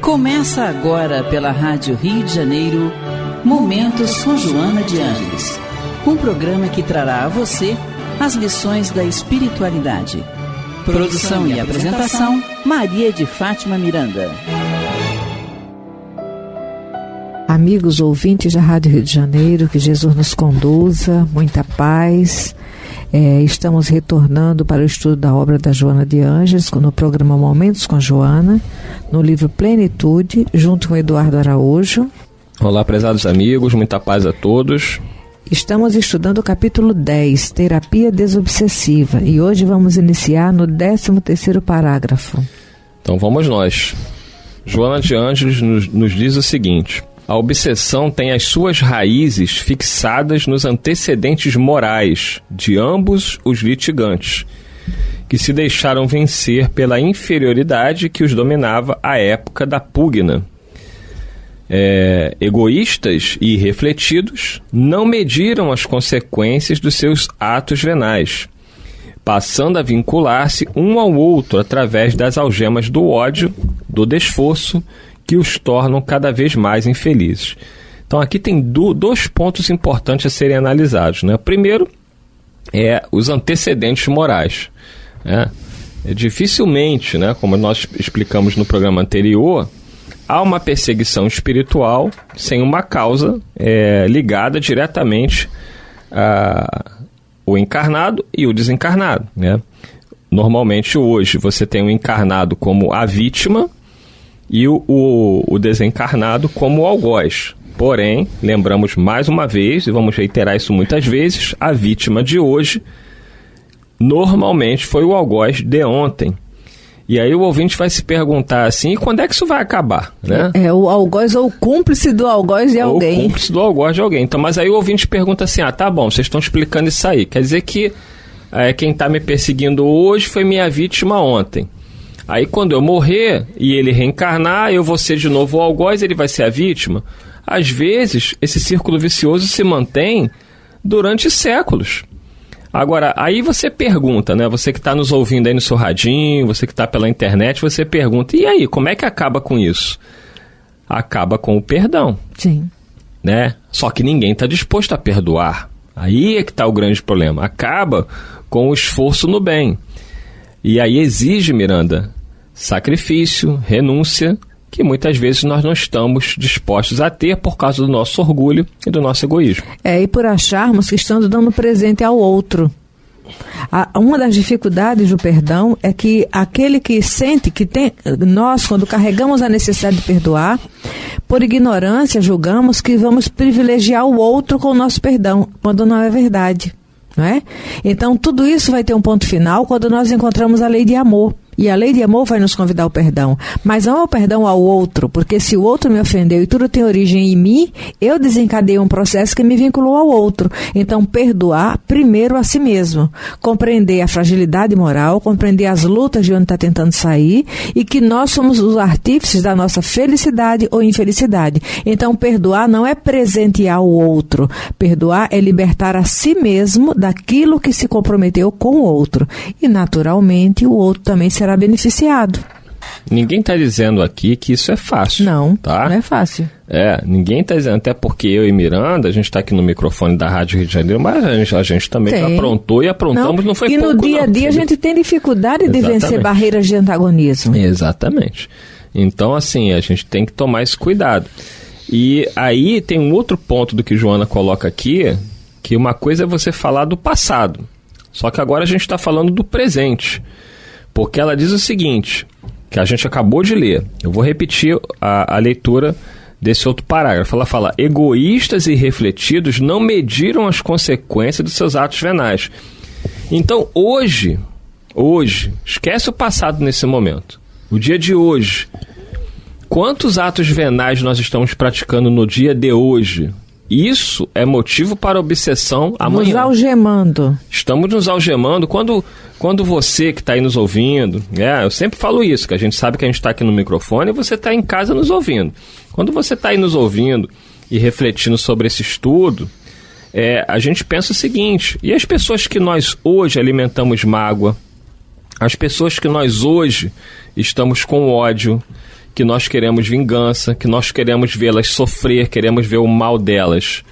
Começa agora pela Rádio Rio de Janeiro, Momentos com Joana de Ângeles. Um programa que trará a você as lições da espiritualidade. Produção e apresentação, Maria de Fátima Miranda. Amigos ouvintes da Rádio Rio de Janeiro, que Jesus nos conduza, muita paz. Estamos retornando para o estudo da obra da Joana de Ângeles, no programa Momentos com Joana, no livro Plenitude, junto com Eduardo Araújo. Olá, prezados amigos, muita paz a todos. Estamos estudando o capítulo 10, Terapia Desobsessiva, e hoje vamos iniciar no 13º parágrafo. Então vamos nós. Joana de Ângeles nos diz o seguinte: a obsessão tem as suas raízes fixadas nos antecedentes morais de ambos os litigantes, que se deixaram vencer pela inferioridade que os dominava à época da pugna. Egoístas e irrefletidos, não mediram as consequências dos seus atos venais, passando a vincular-se um ao outro através das algemas do ódio, do desforço, que os tornam cada vez mais infelizes. Então aqui tem dois pontos importantes a serem analisados, né? O primeiro é os antecedentes morais, né? Dificilmente, né, como nós explicamos no programa anterior, há uma perseguição espiritual sem uma causa ligada diretamente ao encarnado e o desencarnado, né? Normalmente hoje você tem o encarnado como a vítima e o desencarnado como o algoz. Porém, lembramos mais uma vez, e vamos reiterar isso muitas vezes, a vítima de hoje normalmente foi o algoz de ontem. E aí o ouvinte vai se perguntar assim, e quando é que isso vai acabar? Né? O algoz ou o cúmplice do algoz de alguém. Ou o cúmplice do algoz de alguém. Então, mas aí o ouvinte pergunta assim, tá bom, vocês estão explicando isso aí. Quer dizer que quem está me perseguindo hoje foi minha vítima ontem. Aí quando eu morrer e ele reencarnar, eu vou ser de novo o algoz, ele vai ser a vítima. Às vezes, esse círculo vicioso se mantém durante séculos. Agora, aí você pergunta, né? Você que está nos ouvindo aí no seu radinho, você que está pela internet, você pergunta, e aí, como é que acaba com isso? Acaba com o perdão. Sim. Né? Só que ninguém está disposto a perdoar. Aí é que está o grande problema. Acaba com o esforço no bem. E aí exige, Miranda, sacrifício, renúncia, que muitas vezes nós não estamos dispostos a ter por causa do nosso orgulho e do nosso egoísmo. E por acharmos que estamos dando presente ao outro. Uma das dificuldades do perdão é que aquele que sente que tem, nós, quando carregamos a necessidade de perdoar, por ignorância julgamos que vamos privilegiar o outro com o nosso perdão, quando não é verdade. Não é? Então tudo isso vai ter um ponto final quando nós encontramos a lei de amor. E a lei de amor vai nos convidar ao perdão. Mas não ao perdão ao outro, porque se o outro me ofendeu e tudo tem origem em mim, eu desencadeei um processo que me vinculou ao outro. Então, perdoar primeiro a si mesmo. Compreender a fragilidade moral, compreender as lutas de onde está tentando sair e que nós somos os artífices da nossa felicidade ou infelicidade. Então, perdoar não é presentear o outro. Perdoar é libertar a si mesmo daquilo que se comprometeu com o outro. E, naturalmente, o outro também será beneficiado. Ninguém está dizendo aqui que isso é fácil. Não, tá? Não é fácil. Ninguém está dizendo, até porque eu e Miranda, a gente está aqui no microfone da Rádio Rio de Janeiro, mas a gente também aprontou e aprontamos, não foi pouco não. E no dia a dia a gente tem dificuldade de vencer barreiras de antagonismo. Exatamente. Então, assim, a gente tem que tomar esse cuidado. E aí tem um outro ponto do que Joana coloca aqui, que uma coisa é você falar do passado, só que agora a gente está falando do presente. Porque ela diz o seguinte, que a gente acabou de ler. Eu vou repetir a leitura desse outro parágrafo. Ela fala, egoístas e irrefletidos não mediram as consequências dos seus atos venais. Então, hoje, esquece o passado nesse momento. O dia de hoje. Quantos atos venais nós estamos praticando no dia de hoje? Isso é motivo para obsessão amanhã. Nos algemando. Estamos nos algemando. Quando você que está aí nos ouvindo, eu sempre falo isso, que a gente sabe que a gente está aqui no microfone e você está em casa nos ouvindo. Quando você está aí nos ouvindo e refletindo sobre esse estudo, a gente pensa o seguinte, e as pessoas que nós hoje alimentamos mágoa, as pessoas que nós hoje estamos com ódio, que nós queremos vingança, que nós queremos vê-las sofrer, queremos ver o mal delas.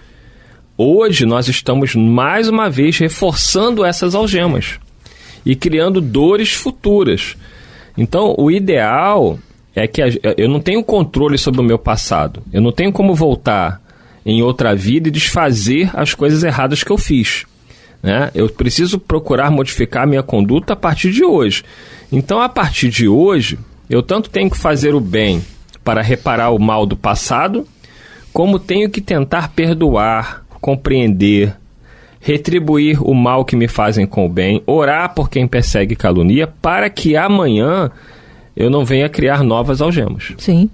Hoje nós estamos mais uma vez reforçando essas algemas e criando dores futuras. Então, o ideal é que eu não tenho controle sobre o meu passado. Eu não tenho como voltar em outra vida e desfazer as coisas erradas que eu fiz, né? Eu preciso procurar modificar a minha conduta a partir de hoje. Então, a partir de hoje, eu tanto tenho que fazer o bem para reparar o mal do passado, como tenho que tentar perdoar, compreender, retribuir o mal que me fazem com o bem, orar por quem persegue e calunia, para que amanhã eu não venha criar novas algemas. Sim,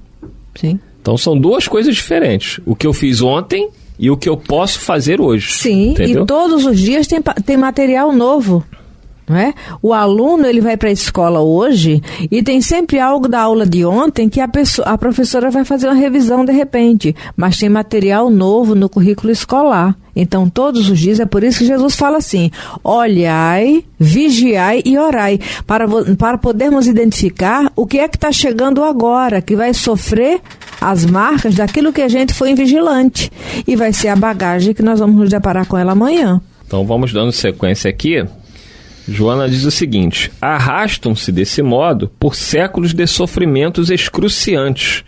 sim. Então são duas coisas diferentes. O que eu fiz ontem e o que eu posso fazer hoje. Sim, entendeu? E todos os dias tem material novo. Não é? O aluno ele vai para a escola hoje e tem sempre algo da aula de ontem que a professora vai fazer uma revisão de repente, mas tem material novo no currículo escolar. Então todos os dias, é por isso que Jesus fala assim: olhai, vigiai e orai, para podermos identificar o que é que está chegando agora, que vai sofrer as marcas daquilo que a gente foi invigilante, e vai ser a bagagem que nós vamos nos deparar com ela amanhã. Então vamos dando sequência aqui. Joana diz o seguinte: arrastam-se desse modo por séculos de sofrimentos excruciantes,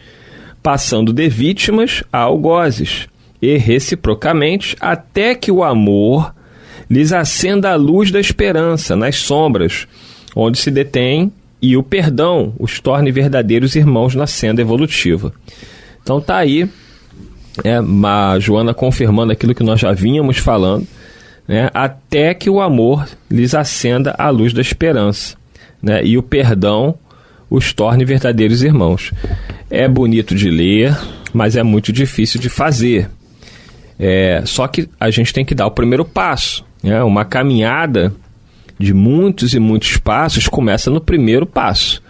passando de vítimas a algozes, e reciprocamente, até que o amor lhes acenda a luz da esperança nas sombras, onde se detém, e o perdão os torne verdadeiros irmãos na senda evolutiva. Então tá aí, a Joana confirmando aquilo que nós já vínhamos falando, né, até que o amor lhes acenda a luz da esperança, né, e o perdão os torne verdadeiros irmãos. É bonito de ler, mas é muito difícil de fazer. Só que a gente tem que dar o primeiro passo, né? Uma caminhada de muitos e muitos passos começa no primeiro passo.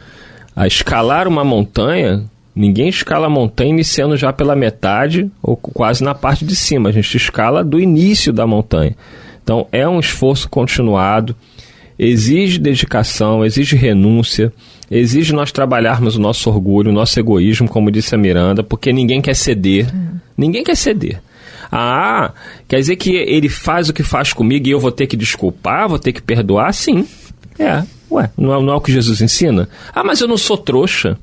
A escalar uma montanha, ninguém escala a montanha iniciando já pela metade ou quase na parte de cima. A gente escala do início da montanha. Então, é um esforço continuado, exige dedicação, exige renúncia, exige nós trabalharmos o nosso orgulho, o nosso egoísmo, como disse a Miranda, porque ninguém quer ceder. Ninguém quer ceder. Ah, quer dizer que ele faz o que faz comigo e eu vou ter que desculpar, vou ter que perdoar? Sim. Não é o que Jesus ensina? Ah, mas eu não sou trouxa.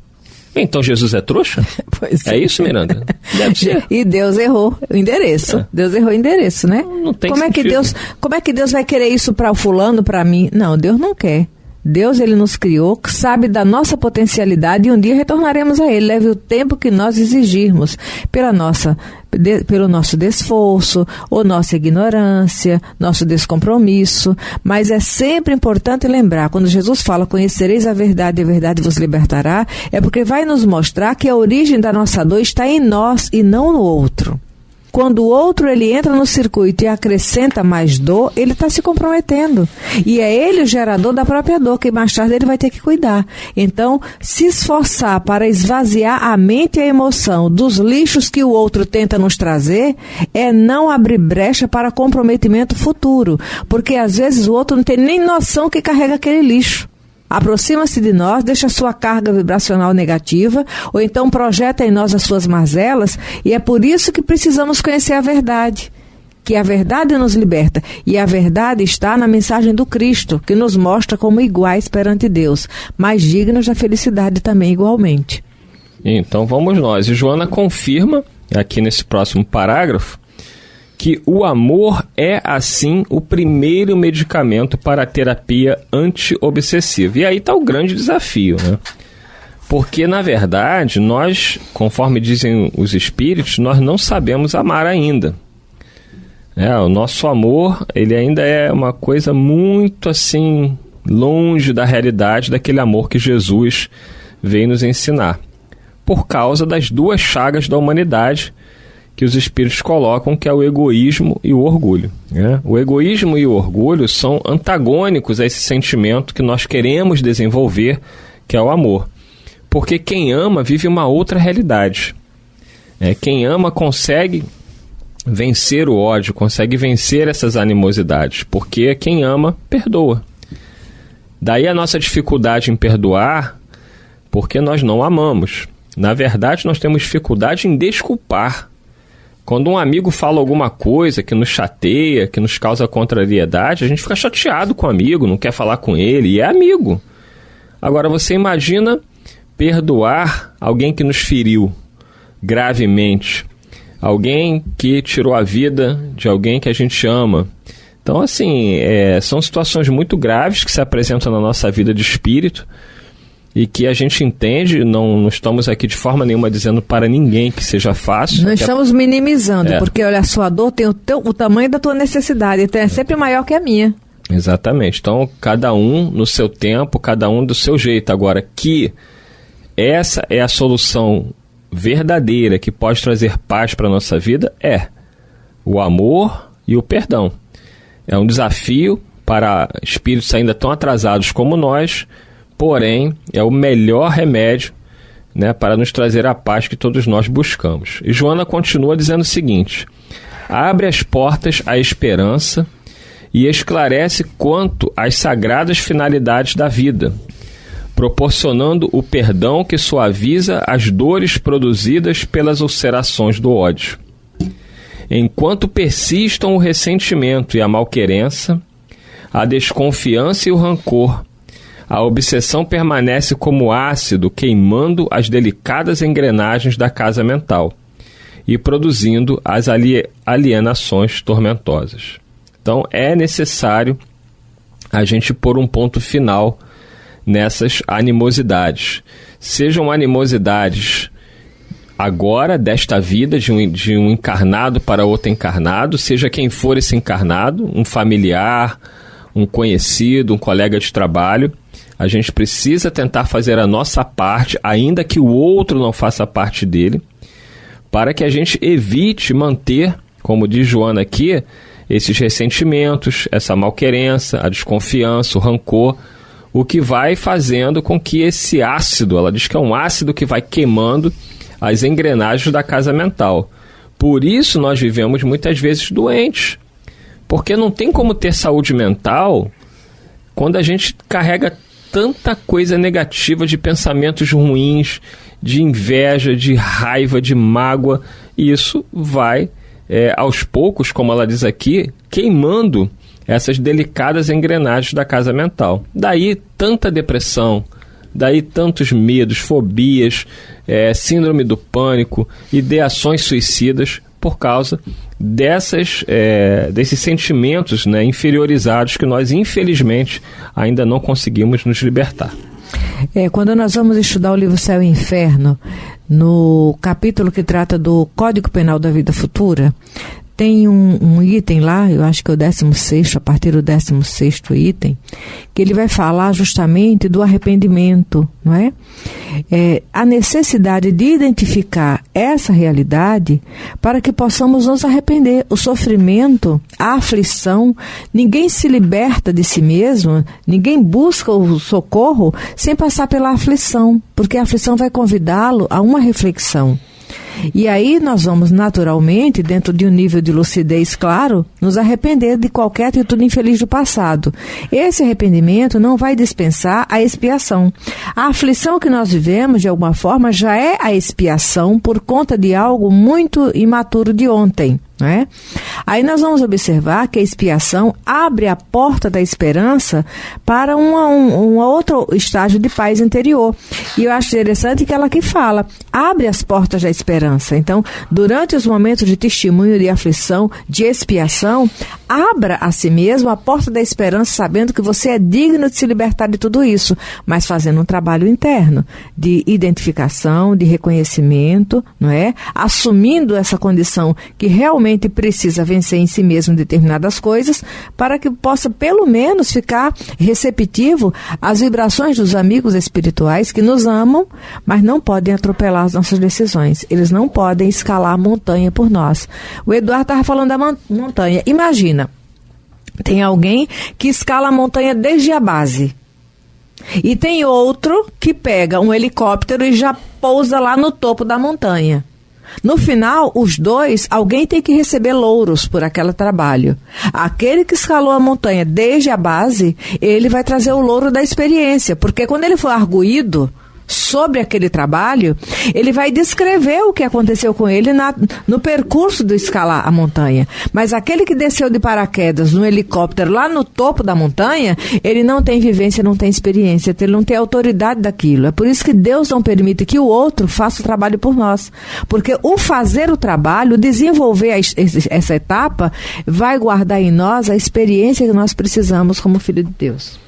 Então Jesus é trouxa? Pois é isso, Miranda? Deve ser. E Deus errou o endereço. Deus errou o endereço, né? Não tem como sentido. Como é que Deus vai querer isso para o fulano, para mim? Não, Deus não quer. Deus, ele nos criou, sabe da nossa potencialidade, e um dia retornaremos a ele. Leve o tempo que nós exigirmos pelo nosso desforço, ou nossa ignorância, nosso descompromisso. Mas é sempre importante lembrar, quando Jesus fala: conhecereis a verdade e a verdade vos libertará, é porque vai nos mostrar que a origem da nossa dor está em nós e não no outro. Quando o outro ele entra no circuito e acrescenta mais dor, ele está se comprometendo. E é ele o gerador da própria dor, que mais tarde ele vai ter que cuidar. Então, se esforçar para esvaziar a mente e a emoção dos lixos que o outro tenta nos trazer, é não abrir brecha para comprometimento futuro. Porque às vezes o outro não tem nem noção que carrega aquele lixo. Aproxima-se de nós, deixa a sua carga vibracional negativa, ou então projeta em nós as suas mazelas, e é por isso que precisamos conhecer a verdade, que a verdade nos liberta, e a verdade está na mensagem do Cristo, que nos mostra como iguais perante Deus, mas dignos da felicidade também igualmente. Então vamos nós, e Joana confirma, aqui nesse próximo parágrafo, que o amor é, assim, o primeiro medicamento para a terapia anti-obsessiva. E aí está o grande desafio, né? Porque, na verdade, nós, conforme dizem os espíritos, nós não sabemos amar ainda. O nosso amor, ele ainda é uma coisa muito, assim, longe da realidade daquele amor que Jesus veio nos ensinar. Por causa das duas chagas da humanidade que os espíritos colocam, que é o egoísmo e o orgulho, né? O egoísmo e o orgulho são antagônicos a esse sentimento que nós queremos desenvolver, que é o amor. Porque quem ama vive uma outra realidade. Quem ama consegue vencer o ódio, consegue vencer essas animosidades, porque quem ama, perdoa. Daí a nossa dificuldade em perdoar, porque nós não amamos. Na verdade, nós temos dificuldade em desculpar. Quando um amigo fala alguma coisa que nos chateia, que nos causa contrariedade, a gente fica chateado com o amigo, não quer falar com ele, e é amigo. Agora, você imagina perdoar alguém que nos feriu gravemente, alguém que tirou a vida de alguém que a gente ama. Então, assim, são situações muito graves que se apresentam na nossa vida de espírito e que a gente entende, não estamos aqui de forma nenhuma dizendo para ninguém que seja fácil. Não estamos minimizando, porque olha, a sua dor tem o tamanho da tua necessidade, então é sempre maior que a minha. Exatamente. Então, cada um no seu tempo, cada um do seu jeito. Agora, que essa é a solução verdadeira que pode trazer paz para a nossa vida, o amor e o perdão. É um desafio para espíritos ainda tão atrasados como nós, porém, é o melhor remédio, né, para nos trazer a paz que todos nós buscamos. E Joana continua dizendo o seguinte: abre as portas à esperança e esclarece quanto às sagradas finalidades da vida, proporcionando o perdão que suaviza as dores produzidas pelas ulcerações do ódio. Enquanto persistam o ressentimento e a malquerença, a desconfiança e o rancor, a obsessão permanece como ácido queimando as delicadas engrenagens da casa mental e produzindo as alienações tormentosas. Então, é necessário a gente pôr um ponto final nessas animosidades. Sejam animosidades agora, desta vida, de um encarnado para outro encarnado, seja quem for esse encarnado, um familiar, um conhecido, um colega de trabalho. A gente precisa tentar fazer a nossa parte, ainda que o outro não faça parte dele, para que a gente evite manter, como diz Joana aqui, esses ressentimentos, essa malquerença, a desconfiança, o rancor, o que vai fazendo com que esse ácido, ela diz que é um ácido que vai queimando as engrenagens da casa mental. Por isso nós vivemos muitas vezes doentes, porque não tem como ter saúde mental quando a gente carrega tanta coisa negativa, de pensamentos ruins, de inveja, de raiva, de mágoa, e isso vai, aos poucos, como ela diz aqui, queimando essas delicadas engrenagens da casa mental. Daí tanta depressão, daí tantos medos, fobias, síndrome do pânico, ideações suicidas, por causa desses sentimentos, né, inferiorizados que nós, infelizmente, ainda não conseguimos nos libertar. Quando nós vamos estudar o livro Céu e Inferno, no capítulo que trata do Código Penal da Vida Futura, tem um item lá, eu acho que é o 16º, a partir do 16º item, que ele vai falar justamente do arrependimento, não é? A necessidade de identificar essa realidade para que possamos nos arrepender. O sofrimento, a aflição, ninguém se liberta de si mesmo, ninguém busca o socorro sem passar pela aflição, porque a aflição vai convidá-lo a uma reflexão. E aí nós vamos naturalmente, dentro de um nível de lucidez claro, nos arrepender de qualquer atitude infeliz do passado. Esse arrependimento não vai dispensar a expiação. A aflição que nós vivemos, de alguma forma, já é a expiação por conta de algo muito imaturo de ontem. Não é? Aí nós vamos observar que a expiação abre a porta da esperança para um outro estágio de paz interior. E eu acho interessante que ela aqui fala, abre as portas da esperança. Então, durante os momentos de testemunho, de aflição, de expiação, abra a si mesmo a porta da esperança, sabendo que você é digno de se libertar de tudo isso, mas fazendo um trabalho interno de identificação, de reconhecimento, não é? Assumindo essa condição que realmente precisa vencer em si mesmo determinadas coisas, para que possa pelo menos ficar receptivo às vibrações dos amigos espirituais que nos amam, mas não podem atropelar as nossas decisões. Eles não podem escalar a montanha por nós. O Eduardo estava falando da montanha. Imagina, tem alguém que escala a montanha desde a base. E tem outro que pega um helicóptero e já pousa lá no topo da montanha. No final, os dois, alguém tem que receber louros por aquele trabalho. Aquele que escalou a montanha desde a base, ele vai trazer o louro da experiência, porque quando ele for arguído, sobre aquele trabalho, ele vai descrever o que aconteceu com ele no percurso de escalar a montanha. Mas aquele que desceu de paraquedas no helicóptero lá no topo da montanha, ele não tem vivência, não tem experiência, ele não tem autoridade daquilo. É por isso que Deus não permite que o outro faça o trabalho por nós. Porque o fazer o trabalho, desenvolver essa etapa, vai guardar em nós a experiência que nós precisamos como filho de Deus.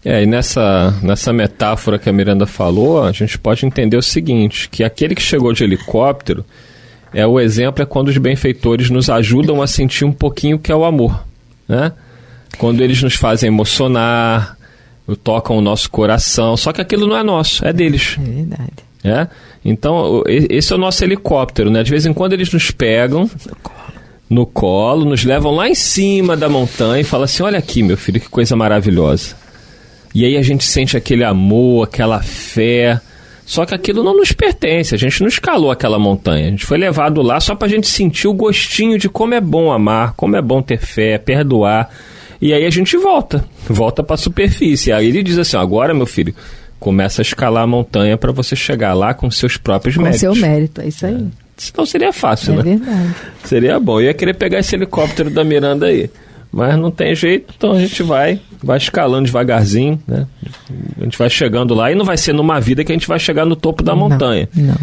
E nessa metáfora que a Miranda falou, a gente pode entender o seguinte, que aquele que chegou de helicóptero, o exemplo é quando os benfeitores nos ajudam a sentir um pouquinho o que é o amor, né? Quando eles nos fazem emocionar, tocam o nosso coração, só que aquilo não é nosso, é deles. É verdade. Então, esse é o nosso helicóptero, né? De vez em quando eles nos pegam no colo, nos levam lá em cima da montanha e falam assim, olha aqui, meu filho, que coisa maravilhosa. E aí a gente sente aquele amor, aquela fé, só que aquilo não nos pertence, a gente não escalou aquela montanha, a gente foi levado lá só pra gente sentir o gostinho de como é bom amar, como é bom ter fé, perdoar, e aí a gente volta pra superfície, aí ele diz assim, agora meu filho, começa a escalar a montanha pra você chegar lá com seus próprios méritos. Com seu mérito, é isso aí. Senão seria fácil, né? É verdade. Seria bom, eu ia querer pegar esse helicóptero da Miranda aí. Mas não tem jeito, então a gente vai escalando devagarzinho, né? A gente vai chegando lá e não vai ser numa vida que a gente vai chegar no topo da montanha. Não.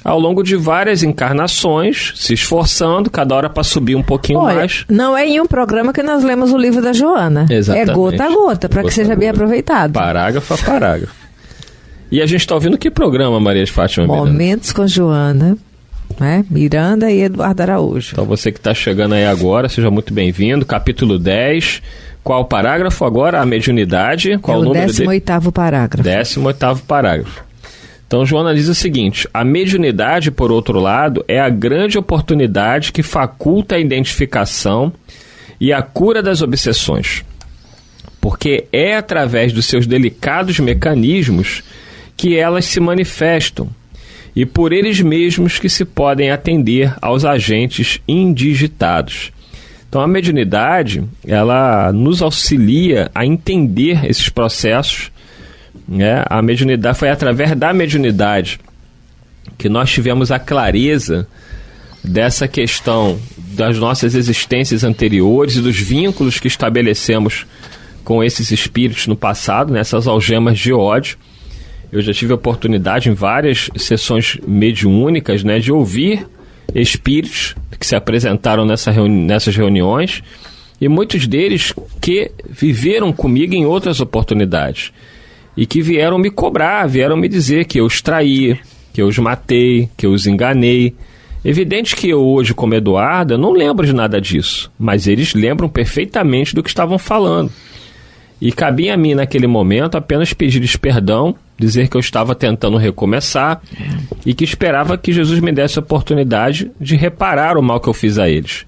Ao longo de várias encarnações, se esforçando, cada hora para subir um pouquinho mais. Não é em um programa que nós lemos o livro da Joana. Exatamente. É gota a gota, para que seja bem aproveitado. Parágrafo a parágrafo. E a gente está ouvindo que programa, Maria de Fátima? Momentos com Joana. Miranda e Eduardo Araújo. Então você que está chegando aí agora, seja muito bem-vindo. Capítulo 10. Qual o parágrafo agora? A mediunidade. Qual o número dele? 18º parágrafo. 18º parágrafo. Então Joana diz o seguinte: a mediunidade, por outro lado, é a grande oportunidade que faculta a identificação e a cura das obsessões. Porque é através dos seus delicados mecanismos que elas se manifestam, e por eles mesmos que se podem atender aos agentes indigitados. Então a mediunidade, ela nos auxilia a entender esses processos, né? A mediunidade, foi através da mediunidade que nós tivemos a clareza dessa questão das nossas existências anteriores e dos vínculos que estabelecemos com esses espíritos no passado, nessas algemas de ódio. Eu já tive a oportunidade em várias sessões mediúnicas, né, de ouvir espíritos que se apresentaram nessas reuniões, e muitos deles que viveram comigo em outras oportunidades e que vieram me cobrar, vieram me dizer que eu os traí, que eu os matei, que eu os enganei. Evidente que eu hoje, como Eduardo, eu não lembro de nada disso, mas eles lembram perfeitamente do que estavam falando. E cabia a mim, naquele momento, apenas pedir-lhes perdão, dizer que eu estava tentando recomeçar e que esperava que Jesus me desse a oportunidade de reparar o mal que eu fiz a eles.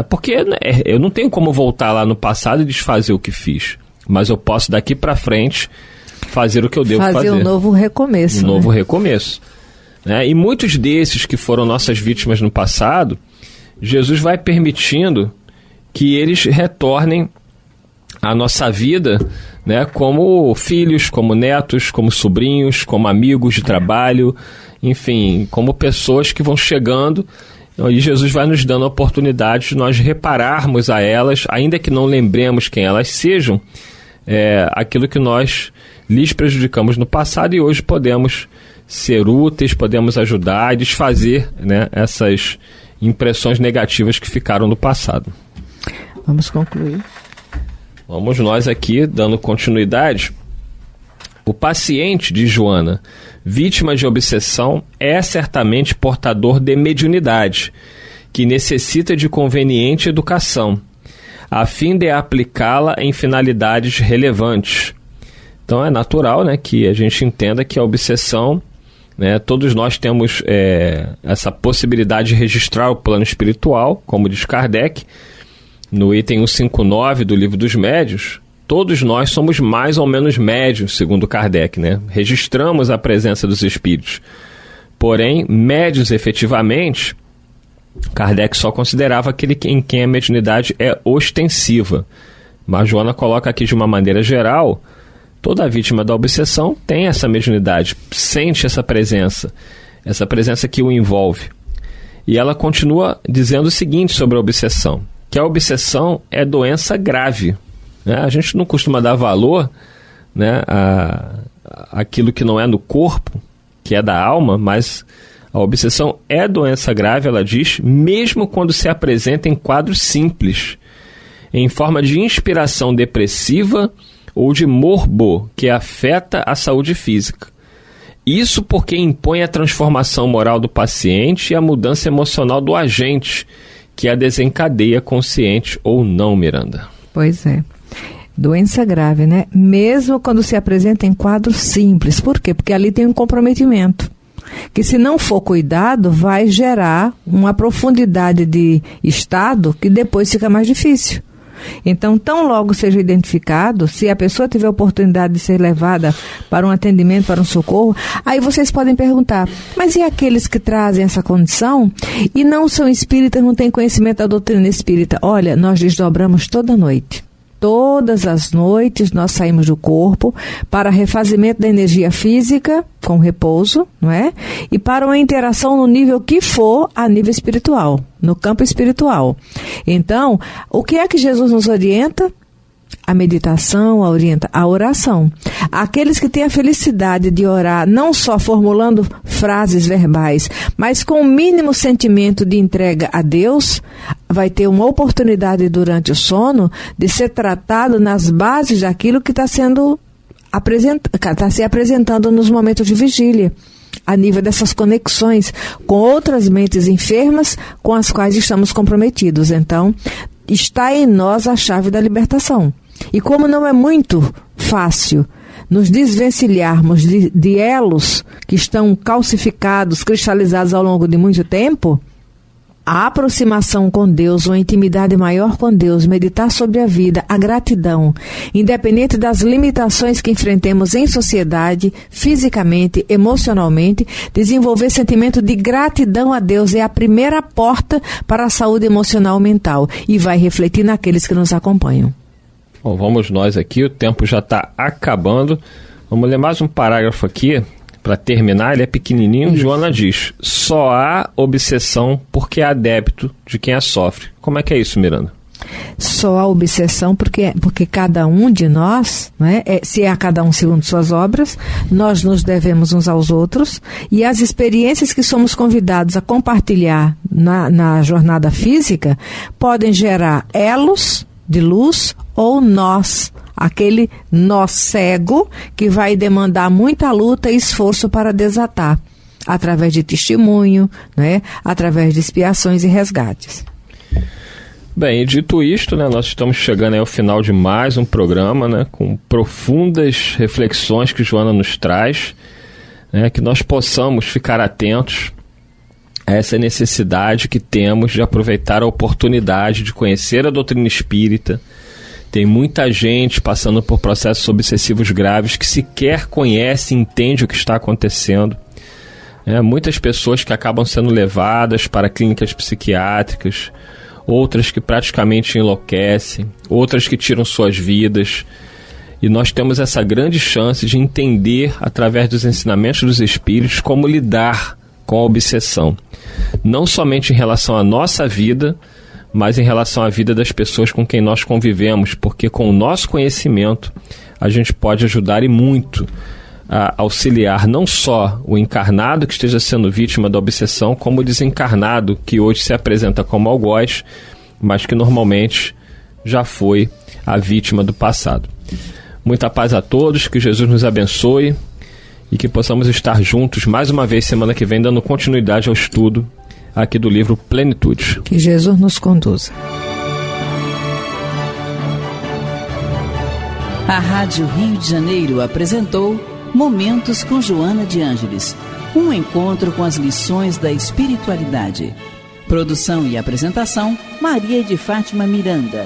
Porque eu não tenho como voltar lá no passado e desfazer o que fiz, mas eu posso daqui para frente fazer o que eu devo fazer. Fazer um novo recomeço. Um novo recomeço. E muitos desses que foram nossas vítimas no passado, Jesus vai permitindo que eles retornem à nossa vida, né, como filhos, como netos, como sobrinhos, como amigos de trabalho, enfim, como pessoas que vão chegando, e Jesus vai nos dando a oportunidade de nós repararmos a elas, ainda que não lembremos quem elas sejam, aquilo que nós lhes prejudicamos no passado, e hoje podemos ser úteis, podemos ajudar e desfazer, né, essas impressões negativas que ficaram no passado. Vamos concluir. Vamos nós aqui, dando continuidade. O paciente de Joana, vítima de obsessão, é certamente portador de mediunidade, que necessita de conveniente educação, a fim de aplicá-la em finalidades relevantes. Então é natural, né, que a gente entenda que a obsessão, né, todos nós temos essa possibilidade de registrar o plano espiritual, como diz Kardec, no item 159 do Livro dos Médiuns. Todos nós somos mais ou menos médiuns, segundo Kardec, né? Registramos a presença dos espíritos. Porém, médiuns efetivamente, Kardec só considerava aquele em quem a mediunidade é ostensiva. Mas Joana coloca aqui de uma maneira geral Toda vítima da obsessão tem essa mediunidade, sente essa presença que o envolve. E ela continua dizendo o seguinte sobre a obsessão, que a obsessão é doença grave. Né? A gente não costuma dar valor, né, àquilo que não é no corpo, que é da alma, mas a obsessão é doença grave, ela diz, mesmo quando se apresenta em quadros simples, em forma de inspiração depressiva ou de morbo, que afeta a saúde física. Isso porque impõe a transformação moral do paciente e a mudança emocional do agente, que a desencadeia consciente ou não, Miranda. Pois é. Doença grave, né? Mesmo quando se apresenta em quadros simples. Por quê? Porque ali tem um comprometimento, que se não for cuidado, vai gerar uma profundidade de estado que depois fica mais difícil. Então, tão logo seja identificado, se a pessoa tiver a oportunidade de ser levada para um atendimento, para um socorro, aí vocês podem perguntar, mas e aqueles que trazem essa condição e não são espíritas, não têm conhecimento da doutrina espírita? Olha, nós desdobramos toda noite. Todas as noites nós saímos do corpo para refazimento da energia física, com repouso, não é? E para uma interação no nível que for, a nível espiritual, no campo espiritual. Então, o que é que Jesus nos orienta? A meditação, a oração. Aqueles que têm a felicidade de orar, não só formulando frases verbais, mas com o mínimo sentimento de entrega a Deus, vai ter uma oportunidade durante o sono de ser tratado nas bases daquilo que está se apresentando nos momentos de vigília, a nível dessas conexões com outras mentes enfermas com as quais estamos comprometidos. Então, está em nós a chave da libertação. E como não é muito fácil nos desvencilharmos de elos que estão calcificados, cristalizados ao longo de muito tempo, a aproximação com Deus, uma intimidade maior com Deus, meditar sobre a vida, a gratidão, independente das limitações que enfrentemos em sociedade, fisicamente, emocionalmente, desenvolver sentimento de gratidão a Deus é a primeira porta para a saúde emocional e mental e vai refletir naqueles que nos acompanham. Bom, vamos nós aqui, o tempo já está acabando. Vamos ler mais um parágrafo aqui, para terminar, ele é pequenininho. Isso. Joana diz, só há obsessão porque há débito de quem a sofre. Como é que é isso, Miranda? Só há obsessão porque cada um de nós, né, se é a cada um segundo suas obras, nós nos devemos uns aos outros, e as experiências que somos convidados a compartilhar na jornada física podem gerar elos de luz ou nós, aquele nó cego que vai demandar muita luta e esforço para desatar, através de testemunho, né, através de expiações e resgates. Bem, dito isto, né, nós estamos chegando aí ao final de mais um programa, né, com profundas reflexões que Joana nos traz, né, que nós possamos ficar atentos a essa necessidade que temos de aproveitar a oportunidade de conhecer a doutrina espírita. Tem muita gente passando por processos obsessivos graves que sequer conhece e entende o que está acontecendo. Muitas pessoas que acabam sendo levadas para clínicas psiquiátricas, outras que praticamente enlouquecem, outras que tiram suas vidas. E nós temos essa grande chance de entender, através dos ensinamentos dos espíritos, como lidar com a obsessão. Não somente em relação à nossa vida, mas em relação à vida das pessoas com quem nós convivemos, porque com o nosso conhecimento a gente pode ajudar e muito a auxiliar não só o encarnado que esteja sendo vítima da obsessão, como o desencarnado que hoje se apresenta como algoz, mas que normalmente já foi a vítima do passado. Muita paz a todos, que Jesus nos abençoe e que possamos estar juntos mais uma vez semana que vem, dando continuidade ao estudo aqui do livro Plenitude. Que Jesus nos conduza. A Rádio Rio de Janeiro apresentou Momentos com Joana de Ângeles, um encontro com as lições da espiritualidade. Produção e apresentação, Maria de Fátima Miranda.